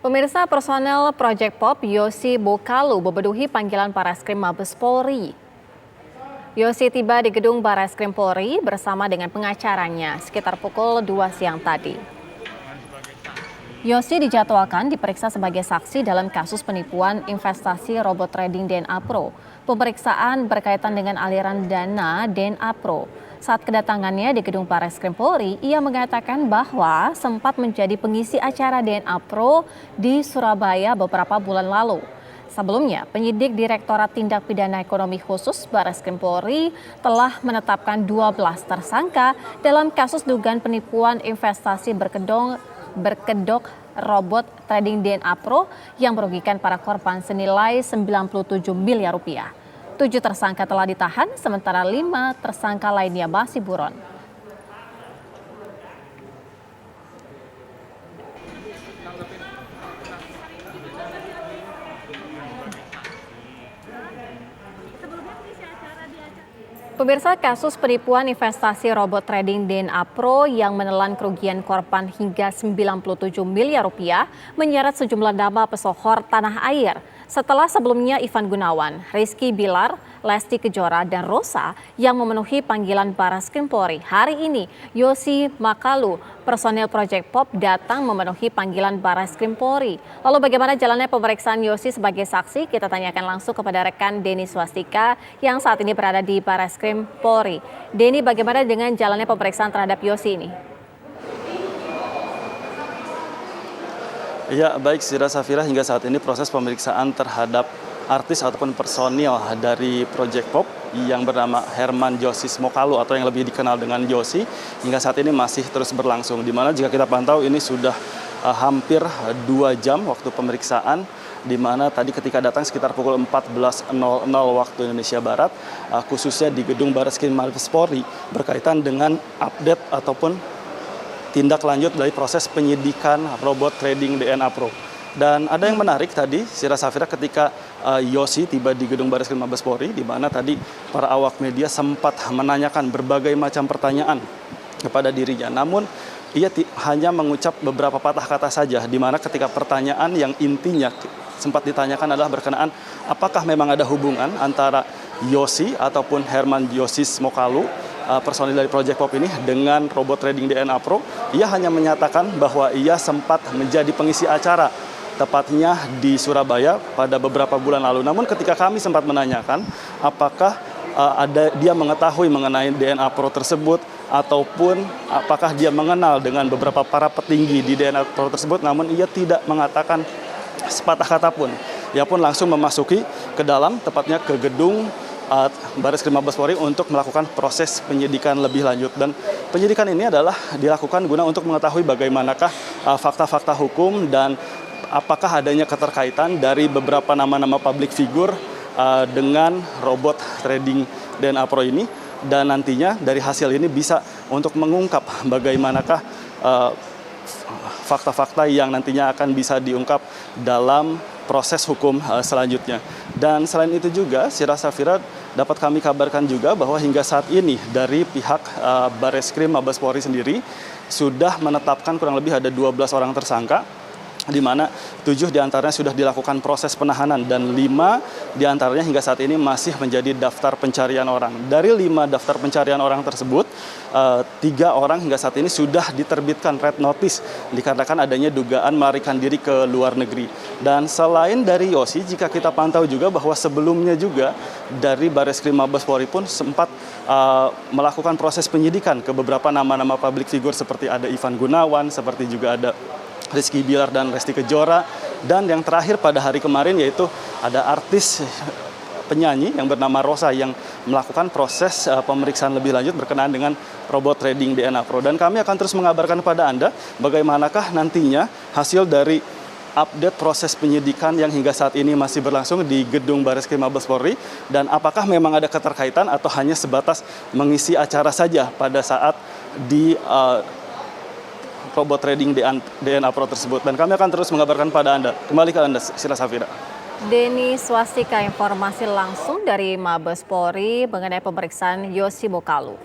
Pemirsa, personel Project Pop Yosi Bokalu membeduhi panggilan Barreskrim Mabes Polri. Yosi tiba di gedung Barreskrim Polri bersama dengan pengacaranya sekitar pukul 2 siang tadi. Yosi dijadwalkan diperiksa sebagai saksi dalam kasus penipuan investasi robot trading DNA Pro. Pemeriksaan berkaitan dengan aliran dana DNA Pro. Saat kedatangannya di gedung Barreskrim Polri, ia mengatakan bahwa sempat menjadi pengisi acara DNA Pro di Surabaya beberapa bulan lalu. Sebelumnya, penyidik Direktorat Tindak Pidana Ekonomi Khusus Barreskrim Polri telah menetapkan 12 tersangka dalam kasus dugaan penipuan investasi berkedok robot trading DNA Pro yang merugikan para korban senilai 97 miliar rupiah. 7 tersangka telah ditahan, sementara 5 tersangka lainnya masih buron. Pemirsa, kasus penipuan investasi robot trading DNA Pro yang menelan kerugian korban hingga 97 miliar rupiah menyeret sejumlah nama pesohor tanah air. Setelah sebelumnya Ivan Gunawan, Rizky Bilar, Lesti Kejora, dan Rosa yang memenuhi panggilan Barreskrim Polri, hari ini Yosi Makalu, personel Project Pop datang memenuhi panggilan Barreskrim Polri. Lalu bagaimana jalannya pemeriksaan Yosi sebagai saksi? Kita tanyakan langsung kepada rekan Denny Swastika yang saat ini berada di Barreskrim Polri. Denny, bagaimana dengan jalannya pemeriksaan terhadap Yosi ini? Ya, baik Sira Safira, hingga saat ini proses pemeriksaan terhadap artis ataupun personil dari Project Pop yang bernama Herman Yosis Mokalu atau yang lebih dikenal dengan Yosi hingga saat ini masih terus berlangsung. Di mana jika kita pantau ini sudah hampir 2 jam waktu pemeriksaan, di mana tadi ketika datang sekitar pukul 14.00 waktu Indonesia Barat, khususnya di gedung Barreskrim Mabes Polri berkaitan dengan update ataupun tindak lanjut dari proses penyidikan robot trading DNA Pro. Dan ada yang menarik tadi, Sira Safira, ketika Yosi tiba di gedung Barreskrim Mabes Polri, di mana tadi para awak media sempat menanyakan berbagai macam pertanyaan kepada dirinya. Namun ia hanya mengucap beberapa patah kata saja, di mana ketika pertanyaan yang intinya sempat ditanyakan adalah berkenaan apakah memang ada hubungan antara Yosi ataupun Herman Yosis Mokalu, personil dari Project Pop ini, dengan robot trading DNA Pro. Ia hanya menyatakan bahwa ia sempat menjadi pengisi acara, tepatnya di Surabaya pada beberapa bulan lalu. Namun ketika kami sempat menanyakan apakah dia mengetahui mengenai DNA Pro tersebut, ataupun apakah dia mengenal dengan beberapa para petinggi di DNA Pro tersebut, namun ia tidak mengatakan sepatah kata pun. Ia pun langsung memasuki ke dalam, tepatnya ke gedung Barreskrim Mabes Polri untuk melakukan proses penyidikan lebih lanjut. Dan penyidikan ini adalah dilakukan guna untuk mengetahui bagaimanakah fakta-fakta hukum dan apakah adanya keterkaitan dari beberapa nama-nama public figure dengan robot trading DNA Pro ini. Dan nantinya dari hasil ini bisa untuk mengungkap bagaimanakah fakta-fakta yang nantinya akan bisa diungkap dalam proses hukum selanjutnya. Dan selain itu juga, Sira Safira, dapat kami kabarkan juga bahwa hingga saat ini dari pihak Barreskrim Mabes Polri sendiri sudah menetapkan kurang lebih ada 12 orang tersangka, di mana 7 diantaranya sudah dilakukan proses penahanan dan 5 diantaranya hingga saat ini masih menjadi daftar pencarian orang. Dari 5 daftar pencarian orang tersebut, 3 orang hingga saat ini sudah diterbitkan red notice dikarenakan adanya dugaan melarikan diri ke luar negeri. Dan selain dari Yosi, jika kita pantau juga bahwa sebelumnya juga dari Barreskrim Mabes Polri pun sempat melakukan proses penyidikan ke beberapa nama-nama public figure seperti ada Ivan Gunawan, seperti juga ada Rizky Bilar dan Lesti Kejora, dan yang terakhir pada hari kemarin yaitu ada artis penyanyi yang bernama Rosa yang melakukan proses pemeriksaan lebih lanjut berkenaan dengan robot trading DNA Pro. Dan kami akan terus mengabarkan kepada Anda bagaimanakah nantinya hasil dari update proses penyidikan yang hingga saat ini masih berlangsung di gedung Barreskrim Mabes Polri, dan apakah memang ada keterkaitan atau hanya sebatas mengisi acara saja pada saat di robot trading DNA Pro tersebut. Dan kami akan terus mengabarkan pada Anda. Kembali ke Anda, Sira Safira. Denny Swastika, informasi langsung dari Mabes Polri mengenai pemeriksaan Yosi Mokalu.